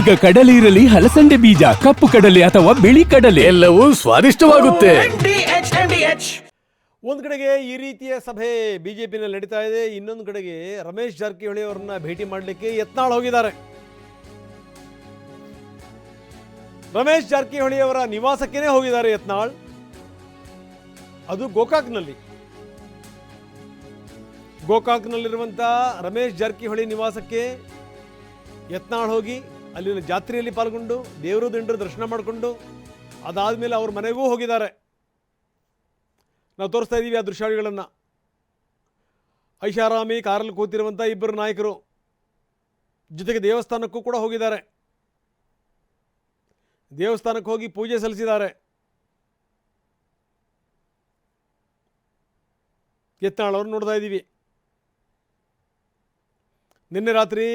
ಈಗ ಕಡಲೆ ಇರಲಿ, ಹಲಸಂಡೆ ಬೀಜ, ಕಪ್ಪು ಕಡಲೆ ಅಥವಾ ಬಿಳಿ ಕಡಲೆ ಎಲ್ಲವೂ ಸ್ವಾದಿಷ್ಟವಾಗುತ್ತೆ. ಒಂದು ಕಡೆಗೆ ಈ ರೀತಿಯ ಸಭೆ ಬಿಜೆಪಿನಲ್ಲಿ ನಡೀತಾ ಇದೆ. ಇನ್ನೊಂದು ಕಡೆಗೆ ರಮೇಶ್ ಜಾರಕಿಹೊಳಿ ಅವರನ್ನ ಭೇಟಿ ಮಾಡಲಿಕ್ಕೆ ಯತ್ನಾಳ್ ಹೋಗಿದ್ದಾರೆ. ರಮೇಶ್ ಜಾರಕಿಹೊಳಿ ಅವರ ನಿವಾಸಕ್ಕೇನೆ ಹೋಗಿದ್ದಾರೆ ಯತ್ನಾಳ್, ಅದು ಗೋಕಾಕ್ನಲ್ಲಿರುವಂಥ ರಮೇಶ್ ಜಾರಕಿಹೊಳಿ ನಿವಾಸಕ್ಕೆ ಯತ್ನಾಳ್ ಹೋಗಿ ಅಲ್ಲಿನ ಜಾತ್ರೆಯಲ್ಲಿ ಪಾಲ್ಗೊಂಡು ದೇವರು ದಿಂಡರು ದರ್ಶನ ಮಾಡಿಕೊಂಡು ಅದಾದಮೇಲೆ ಅವ್ರ ಮನೆಗೂ ಹೋಗಿದ್ದಾರೆ. ನಾವು ತೋರಿಸ್ತಾ ಇದ್ದೀವಿ ಆ ದೃಶ್ಯಾವಳಿಗಳನ್ನು. ಐಷಾರಾಮಿ ಕಾರಲ್ಲಿ ಕೂತಿರುವಂಥ ಇಬ್ಬರು ನಾಯಕರು ಜೊತೆಗೆ ದೇವಸ್ಥಾನಕ್ಕೂ ಕೂಡ ಹೋಗಿದ್ದಾರೆ. ದೇವಸ್ಥಾನಕ್ಕೆ ಹೋಗಿ ಪೂಜೆ ಸಲ್ಲಿಸಿದ್ದಾರೆ. ಯತ್ನಾಳ್ ಅವರು ನೋಡ್ತಾ ಇದ್ದೀವಿ. ನಿನ್ನೆ ರಾತ್ರಿ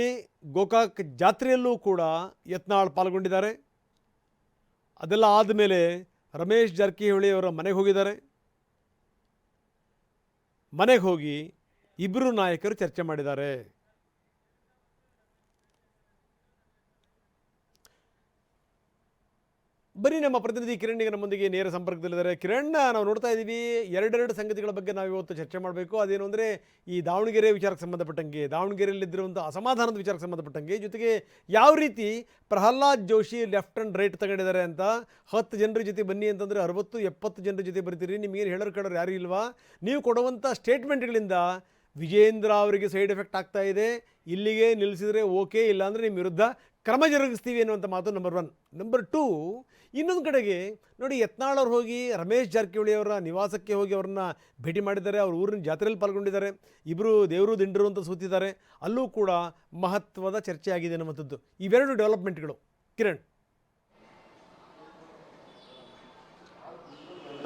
ಗೋಕಾಕ್ ಜಾತ್ರೆಯಲ್ಲೂ ಕೂಡ ಯತ್ನಾಳ್ ಪಾಲ್ಗೊಂಡಿದ್ದಾರೆ. ಅದೆಲ್ಲ ಆದಮೇಲೆ ರಮೇಶ್ ಜಾರಕಿಹೊಳಿ ಅವರ ಮನೆಗೆ ಹೋಗಿದ್ದಾರೆ. ಮನೆಗೆ ಹೋಗಿ ಇಬ್ಬರು ನಾಯಕರು ಚರ್ಚೆ ಮಾಡಿದ್ದಾರೆ. ಬನ್ನಿ, ನಮ್ಮ ಪ್ರತಿನಿಧಿ ಕಿರಣ್ ಈಗ ನಮ್ಮೊಂದಿಗೆ ನೇರ ಸಂಪರ್ಕದಲ್ಲಿದ್ದಾರೆ. ಕಿರಣ್, ನಾವು ನೋಡ್ತಾ ಇದ್ದೀವಿ ಎರಡೆರಡು ಸಂಗತಿಗಳ ಬಗ್ಗೆ ನಾವು ಇವತ್ತು ಚರ್ಚೆ ಮಾಡಬೇಕು. ಅದೇನು ಅಂದರೆ ಈ ದಾವಣಗೆರೆ ವಿಚಾರಕ್ಕೆ ಸಂಬಂಧಪಟ್ಟಂಗೆ, ದಾವಣಗೆರೆಯಲ್ಲಿದ್ದಿರುವಂಥ ಅಸಮಾಧಾನದ ವಿಚಾರಕ್ಕೆ ಸಂಬಂಧಪಟ್ಟಂಗೆ, ಜೊತೆಗೆ ಯಾವ ರೀತಿ Prahlad Joshi left and right ತಗೊಂಡಿದ್ದಾರೆ ಅಂತ. 10 ಜನರ ಜೊತೆ ಬನ್ನಿ ಅಂತಂದರೆ 60-70 ಜನರ ಜೊತೆ ಬರ್ತೀರಿ, ನಿಮಗೇನು ಹೇಳೋರು ಕೇಳೋರು ಯಾರೂ ಇಲ್ವಾ? ನೀವು ಕೊಡುವಂಥ ಸ್ಟೇಟ್ಮೆಂಟ್ಗಳಿಂದ ವಿಜೇಂದ್ರ ಅವರಿಗೆ ಸೈಡ್ ಎಫೆಕ್ಟ್ ಆಗ್ತಾ ಇದೆ. ಇಲ್ಲಿಗೆ ನಿಲ್ಲಿಸಿದರೆ ಓಕೆ, ಇಲ್ಲಾಂದರೆ ನಿಮ್ಮ ವಿರುದ್ಧ ಕ್ರಮ ಜರುಗಿಸ್ತೀವಿ ಅನ್ನುವಂಥ ಮಾತು ನಂಬರ್ 1. ನಂಬರ್ 2, ಇನ್ನೊಂದು ಕಡೆಗೆ ನೋಡಿ, ಯತ್ನಾಳ್ ಅವ್ರು ಹೋಗಿ ರಮೇಶ್ ಜಾರಕಿಹೊಳಿ ಅವರ ನಿವಾಸಕ್ಕೆ ಹೋಗಿ ಅವ್ರನ್ನ ಭೇಟಿ ಮಾಡಿದ್ದಾರೆ. ಅವ್ರ ಊರಿನ ಜಾತ್ರೆಯಲ್ಲಿ ಪಾಲ್ಗೊಂಡಿದ್ದಾರೆ. ಇಬ್ಬರು ದೇವರು ದಿಂಡರು ಅಂತ ಸೂತಿದ್ದಾರೆ. ಅಲ್ಲೂ ಕೂಡ ಮಹತ್ವದ ಚರ್ಚೆ ಆಗಿದೆ ಅನ್ನುವಂಥದ್ದು. ಇವೆರಡು ಡೆವಲಪ್ಮೆಂಟ್ಗಳು ಕಿರಣ್.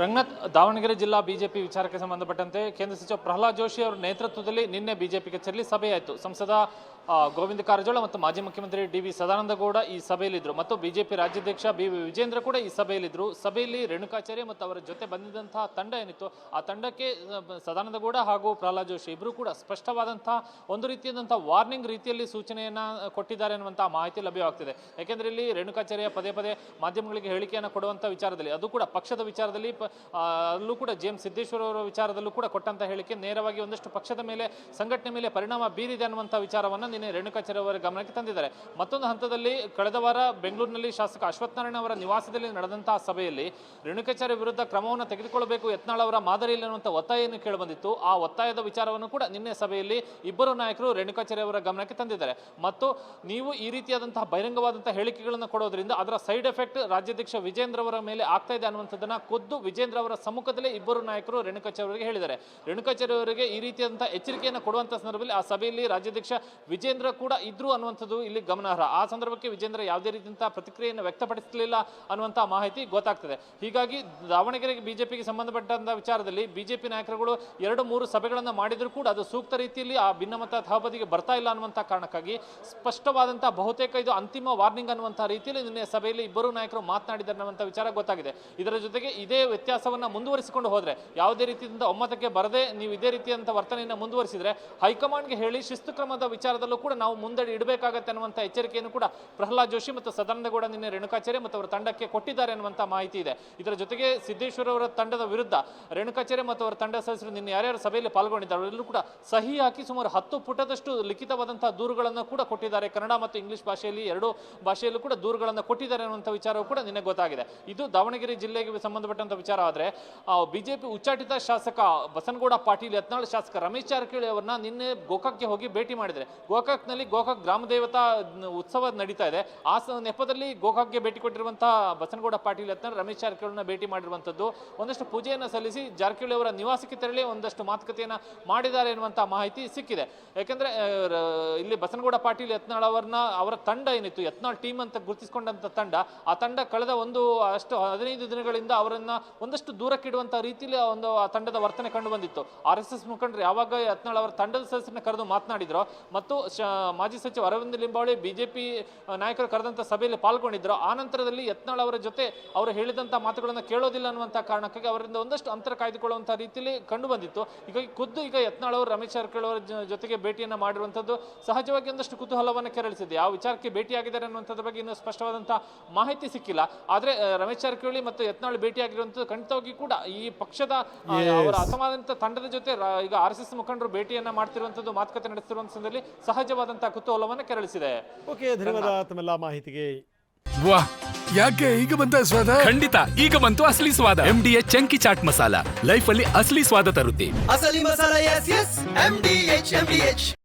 ರಂಗನಾಥ್, ದಾವಣಗೆರೆ ಜಿಲ್ಲಾ ಬಿಜೆಪಿ ವಿಚಾರಕ್ಕೆ ಸಂಬಂಧಪಟ್ಟಂತೆ ಕೇಂದ್ರ ಸಚಿವ ಪ್ರಹ್ಲಾದ್ ಜೋಶಿ ಅವರ ನೇತೃತ್ವದಲ್ಲಿ ನಿನ್ನೆ ಬಿಜೆಪಿ ಕಚೇರಿಯಲ್ಲಿ ಸಭೆಯಾಯಿತು. ಸಂಸದ ಗೋವಿಂದ ಕಾರಜೋಳ ಮತ್ತು ಮಾಜಿ ಮುಖ್ಯಮಂತ್ರಿ ಡಿ.ವಿ. ಸದಾನಂದಗೌಡ ಈ ಸಭೆಯಲ್ಲಿದ್ದರು ಮತ್ತು ಬಿಜೆಪಿ ರಾಜ್ಯಾಧ್ಯಕ್ಷ ಬಿ.ವಿ. ವಿಜೇಂದ್ರ ಕೂಡ ಈ ಸಭೆಯಲ್ಲಿದ್ದರು. ಸಭೆಯಲ್ಲಿ ರೇಣುಕಾಚಾರ್ಯ ಮತ್ತು ಅವರ ಜೊತೆ ಬಂದಿದ್ದಂತಹ ತಂಡ ಏನಿತ್ತು, ಆ ತಂಡಕ್ಕೆ ಸದಾನಂದಗೌಡ ಹಾಗೂ ಪ್ರಹ್ಲಾದ್ ಜೋಶಿ ಇಬ್ಬರು ಕೂಡ ಸ್ಪಷ್ಟವಾದಂತಹ ಒಂದು ರೀತಿಯಾದಂತಹ ವಾರ್ನಿಂಗ್ ರೀತಿಯಲ್ಲಿ ಸೂಚನೆಯನ್ನು ಕೊಟ್ಟಿದ್ದಾರೆ ಅನ್ನುವಂತಹ ಮಾಹಿತಿ ಲಭ್ಯವಾಗ್ತಿದೆ. ಯಾಕೆಂದರೆ ಇಲ್ಲಿ ರೇಣುಕಾಚಾರ್ಯ ಪದೇ ಪದೇ ಮಾಧ್ಯಮಗಳಿಗೆ ಹೇಳಿಕೆಯನ್ನು ಕೊಡುವಂಥ ವಿಚಾರದಲ್ಲಿ, ಅದು ಕೂಡ ಪಕ್ಷದ ವಿಚಾರದಲ್ಲಿ, ಅಲ್ಲೂ ಕೂಡ ಜೆ.ಎಂ. ಸಿದ್ದೇಶ್ವರ ಅವರ ವಿಚಾರದಲ್ಲೂ ಕೂಡ ಕೊಟ್ಟಂತ ಹೇಳಿಕೆ ನೇರವಾಗಿ ಒಂದಷ್ಟು ಪಕ್ಷದ ಮೇಲೆ, ಸಂಘಟನೆ ಮೇಲೆ ಪರಿಣಾಮ ಬೀರಿದೆ ಅನ್ನುವಂಥ ವಿಚಾರವನ್ನು ನಿನ್ನೆ ರೇಣುಕಾಚಾರ್ಯ ಅವರ ಗಮನಕ್ಕೆ ತಂದಿದ್ದಾರೆ. ಮತ್ತೊಂದು ಹಂತದಲ್ಲಿ ಕಳೆದ ವಾರ ಬೆಂಗಳೂರಿನಲ್ಲಿ ಶಾಸಕ ಅಶ್ವತ್ಥ ನಾರಾಯಣ ಅವರ ನಿವಾಸದಲ್ಲಿ ನಡೆದಂತಹ ಸಭೆಯಲ್ಲಿ ರೇಣುಕಾಚಾರ್ಯ ವಿರುದ್ಧ ಕ್ರಮವನ್ನು ತೆಗೆದುಕೊಳ್ಳಬೇಕು, ಯತ್ನಾಳ್ ಅವರ ಮಾದರಿಯಲ್ಲಿ ಅನ್ನುವಂಥ ಒತ್ತಾಯವನ್ನು ಕೇಳಿಬಂದಿತ್ತು. ಆ ಒತ್ತಾಯದ ವಿಚಾರವನ್ನು ಕೂಡ ನಿನ್ನೆ ಸಭೆಯಲ್ಲಿ ಇಬ್ಬರು ನಾಯಕರು ರೇಣುಕಾಚಾರ್ಯ ಅವರ ಗಮನಕ್ಕೆ ತಂದಿದ್ದಾರೆ. ಮತ್ತು ನೀವು ಈ ರೀತಿಯಾದಂತಹ ಬಹಿರಂಗವಾದಂತಹ ಹೇಳಿಕೆಗಳನ್ನು ಕೊಡೋದ್ರಿಂದ ಅದರ ಸೈಡ್ ಎಫೆಕ್ಟ್ ರಾಜ್ಯಾಧ್ಯಕ್ಷ ವಿಜೇಂದ್ರ ಅವರ ಮೇಲೆ ಆಗ್ತಾ ಇದೆ ಅನ್ನುವಂಥದ್ದನ್ನ ಖುದ್ದು ವಿಜೇಂದ್ರ ಅವರ ಸಮ್ಮುಖದಲ್ಲೇ ಇಬ್ಬರು ನಾಯಕರು ರೇಣುಕಾಚಾರ್ಯ ಅವರಿಗೆ ಹೇಳಿದ್ದಾರೆ. ರೇಣುಕಾಚಾರ್ಯ ಅವರಿಗೆ ಈ ರೀತಿಯಾದಂತಹ ಎಚ್ಚರಿಕೆಯನ್ನು ಕೊಡುವಂತಹ ಸಂದರ್ಭದಲ್ಲಿ ಆ ಸಭೆಯಲ್ಲಿ ರಾಜ್ಯಾಧ್ಯಕ್ಷ ವಿಜೇಂದ್ರ ಕೂಡ ಇದ್ರು ಅನ್ನುವಂಥದ್ದು ಇಲ್ಲಿ ಗಮನಾರ್ಹ. ಆ ಸಂದರ್ಭಕ್ಕೆ ವಿಜೇಂದ್ರ ಯಾವುದೇ ರೀತಿಯಂತಹ ಪ್ರತಿಕ್ರಿಯೆಯನ್ನು ವ್ಯಕ್ತಪಡಿಸಲಿಲ್ಲ ಅನ್ನುವಂತಹ ಮಾಹಿತಿ ಗೊತ್ತಾಗ್ತದೆ. ಹೀಗಾಗಿ ದಾವಣಗೆರೆಗೆ ಬಿಜೆಪಿಗೆ ಸಂಬಂಧಪಟ್ಟಂತಹ ವಿಚಾರದಲ್ಲಿ ಬಿಜೆಪಿ ನಾಯಕರುಗಳು 2-3 ಸಭೆಗಳನ್ನು ಮಾಡಿದರೂ ಕೂಡ ಅದು ಸೂಕ್ತ ರೀತಿಯಲ್ಲಿ ಆ ಭಿನ್ನಮತ ತಹಬದಿಗೆ ಬರ್ತಾ ಇಲ್ಲ ಅನ್ನುವಂತಹ ಕಾರಣಕ್ಕಾಗಿ ಸ್ಪಷ್ಟವಾದಂತಹ ಬಹುತೇಕ ಇದು ಅಂತಿಮ ವಾರ್ನಿಂಗ್ ಅನ್ನುವಂತಹ ರೀತಿಯಲ್ಲಿ ನಿನ್ನೆ ಸಭೆಯಲ್ಲಿ ಇಬ್ಬರು ನಾಯಕರು ಮಾತನಾಡಿದ್ದಾರೆ ಅನ್ನುವಂಥ ವಿಚಾರ ಗೊತ್ತಾಗಿದೆ. ಇದರ ಜೊತೆಗೆ ಇದೇ ವ್ಯತ್ಯಾಸವನ್ನು ಮುಂದುವರಿಸಿಕೊಂಡು ಹೋದರೆ, ಯಾವುದೇ ರೀತಿಯಿಂದ ಒಮ್ಮತಕ್ಕೆ ಬರದೆ ನೀವು ಇದೇ ರೀತಿಯಂತ ವರ್ತನೆಯನ್ನು ಮುಂದುವರಿಸಿದರೆ ಹೈಕಮಾಂಡ್ಗೆ ಹೇಳಿ ಶಿಸ್ತು ಕ್ರಮದ ವಿಚಾರದಲ್ಲೂ ಕೂಡ ನಾವು ಮುಂದಡಿ ಇಡಬೇಕಾಗತ್ತೆ ಅನ್ನುವಂಥ ಎಚ್ಚರಿಕೆಯನ್ನು ಕೂಡ ಪ್ರಹ್ಲಾದ್ ಜೋಶಿ ಮತ್ತು ಸದಾನಂದಗೌಡ ನಿನ್ನೆ ರೇಣುಕಾಚಾರ್ಯ ಮತ್ತು ಅವರ ತಂಡಕ್ಕೆ ಕೊಟ್ಟಿದ್ದಾರೆ ಅನ್ನುವಂಥ ಮಾಹಿತಿ ಇದೆ. ಇದರ ಜೊತೆಗೆ ಸಿದ್ದೇಶ್ವರ ಅವರ ತಂಡದ ವಿರುದ್ಧ ರೇಣುಕಾಚಾರ್ಯ ಮತ್ತು ಅವರ ತಂಡ ಸದಸ್ಯರು ನಿನ್ನೆ ಯಾರ್ಯಾರು ಸಭೆಯಲ್ಲಿ ಪಾಲ್ಗೊಂಡಿದ್ದಾರೆ ಅವರೆಲ್ಲರೂ ಕೂಡ ಸಹಿ ಹಾಕಿ ಸುಮಾರು 10 ಪುಟದಷ್ಟು ಲಿಖಿತವಾದಂತಹ ದೂರುಗಳನ್ನು ಕೂಡ ಕೊಟ್ಟಿದ್ದಾರೆ. ಕನ್ನಡ ಮತ್ತು ಇಂಗ್ಲಿಷ್ ಭಾಷೆಯಲ್ಲಿ, 2 ಭಾಷೆಯಲ್ಲೂ ಕೂಡ ದೂರುಗಳನ್ನು ಕೊಟ್ಟಿದ್ದಾರೆ ಅನ್ನುವಂಥ ವಿಚಾರವೂ ಕೂಡ ನಿನ್ನೆ ಗೊತ್ತಾಗಿದೆ. ಇದು ದಾವಣಗೆರೆ ಜಿಲ್ಲೆಗೆ ಸಂಬಂಧಪಟ್ಟಂತ ವಿಚಾರ. ಆದರೆ ಬಿಜೆಪಿ ಉಚ್ಚಾಟಿತ ಶಾಸಕ ಬಸನಗೌಡ ಪಾಟೀಲ್ ಯತ್ನಾಳ್ ಶಾಸಕ ರಮೇಶ್ ಜಾರಕಿಹೊಳಿ ಅವರನ್ನ ನಿನ್ನೆ ಗೋಕಾಕ್ಗೆ ಹೋಗಿ ಭೇಟಿ ಮಾಡಿದರೆ. ಗೋಕಾಕ್ನಲ್ಲಿ ಗೋಕಾಕ್ ಗ್ರಾಮ ದೇವತಾ ಉತ್ಸವ ನಡೀತಾ ಇದೆ. ಆ ನೆಪದಲ್ಲಿ ಗೋಕಾಕ್ಗೆ ಭೇಟಿ ಕೊಟ್ಟಿರುವಂತಹ ಬಸನಗೌಡ ಪಾಟೀಲ್ ಯತ್ನಾಳ್ ರಮೇಶ್ ಜಾರಕಿಹೊಳಿನ ಭೇಟಿ ಮಾಡಿರುವಂಥದ್ದು, ಒಂದಷ್ಟು ಪೂಜೆಯನ್ನು ಸಲ್ಲಿಸಿ ಜಾರಕಿಹೊಳಿ ಅವರ ನಿವಾಸಕ್ಕೆ ತೆರಳಿ ಒಂದಷ್ಟು ಮಾತುಕತೆಯನ್ನು ಮಾಡಿದ್ದಾರೆ ಎನ್ನುವಂತಹ ಮಾಹಿತಿ ಸಿಕ್ಕಿದೆ. ಯಾಕೆಂದ್ರೆ ಇಲ್ಲಿ ಬಸನಗೌಡ ಪಾಟೀಲ್ ಯತ್ನಾಳ್ ಅವರ ತಂಡ ಏನಿತ್ತು, ಯತ್ನಾಳ್ ಟೀಮ್ ಅಂತ ಗುರುತಿಸಿಕೊಂಡಂತ ತಂಡ, ಆ ತಂಡ ಕಳೆದ 15 ದಿನಗಳಿಂದ ಅವರನ್ನ ಒಂದಷ್ಟು ದೂರಕ್ಕಿಡುವಂತಹ ರೀತಿಯಲ್ಲಿ ಆ ತಂಡದ ವರ್ತನೆ ಕಂಡು ಬಂದಿತ್ತು. RSS ಮುಖಂಡರು ಯಾವಾಗ ಯತ್ನಾಳ್ ಅವರ ತಂಡದ ಸದಸ್ಯರನ್ನ ಕರೆದು ಮಾತನಾಡಿದ್ರು ಮತ್ತು ಮಾಜಿ ಸಚಿವ ಅರವಿಂದ್ ಲಿಂಬಾವಳಿ ಬಿಜೆಪಿ ನಾಯಕರು ಕರೆದಂತ ಸಭೆಯಲ್ಲಿ ಪಾಲ್ಗೊಂಡಿದ್ರು, ಆ ನಂತರದಲ್ಲಿ ಯತ್ನಾಳ್ ಅವರ ಜೊತೆ ಅವರು ಹೇಳಿದಂತಹ ಮಾತುಗಳನ್ನು ಕೇಳೋದಿಲ್ಲ ಅನ್ನುವಂತಹ ಕಾರಣಕ್ಕಾಗಿ ಅವರಿಂದ ಒಂದಷ್ಟು ಅಂತರ ಕಾಯ್ದುಕೊಳ್ಳುವಂತಹ ರೀತಿಯಲ್ಲಿ ಕಂಡು ಬಂದಿತ್ತು. ಹೀಗಾಗಿ ಖುದ್ದು ಈಗ ಯತ್ನಾಳ್ ಅವರು ರಮೇಶ್ ಜಾರಕಿಹೊಳಿ ಅವರ ಜೊತೆಗೆ ಭೇಟಿಯನ್ನ ಮಾಡಿರುವಂತದ್ದು ಸಹಜವಾಗಿ ಒಂದಷ್ಟು ಕುತೂಹಲವನ್ನು ಕೆರಳಿಸಿದೆ. ಯಾವ ವಿಚಾರಕ್ಕೆ ಭೇಟಿಯಾಗಿದ್ದಾರೆ ಅನ್ನುವಂಥದ್ರ ಬಗ್ಗೆ ಇನ್ನೂ ಸ್ಪಷ್ಟವಾದಂತಹ ಮಾಹಿತಿ ಸಿಕ್ಕಿಲ್ಲ. ಆದ್ರೆ ರಮೇಶ್ ಜಾರಕಿಹೊಳಿ ಮತ್ತು ಯತ್ನಾಳ್ ಭೇಟಿಯಾಗಿರುವಂಥದ್ದು ಖಂಡಿತವಾಗಿ ಕೂಡ ಈ ಪಕ್ಷದ ಅವರ ಅಸಮಾಧಾನಿತ ತಂಡದ ಜೊತೆ ಈಗ RSS ಮುಖಂಡರು ಭೇಟಿಯನ್ನ ಮಾಡ್ತಿರುವಂತದ್ದು, ಮಾತುಕತೆ ನಡೆಸ್ತಿರುವಂತ ಸಂದರ್ಭದಲ್ಲಿ ಸಹಜವಾದಂತಹ ಕುತೂಹಲವನ್ನು ಕೆರಳಿಸಿದೆ. ಓಕೆ, ಧನ್ಯವಾದ ತಮ್ಮೆಲ್ಲ ಮಾಹಿತಿಗೆ. ವಾಹ್, ಯಾಕೆ ಈಗ ಬಂತ ಸ್ವಾದ? ಖಂಡಿತ ಈಗ ಬಂತು ಅಸಲಿ ಸ್ವಾದ. MDH chunky chaat masala life ಅಲ್ಲಿ ಅಸಲಿ ಸ್ವಾದ ತರುತ್ತೆ. ಅಸಲಿ ಮಸಾಲ, ಎಸ್ ಎಸ್ MDH.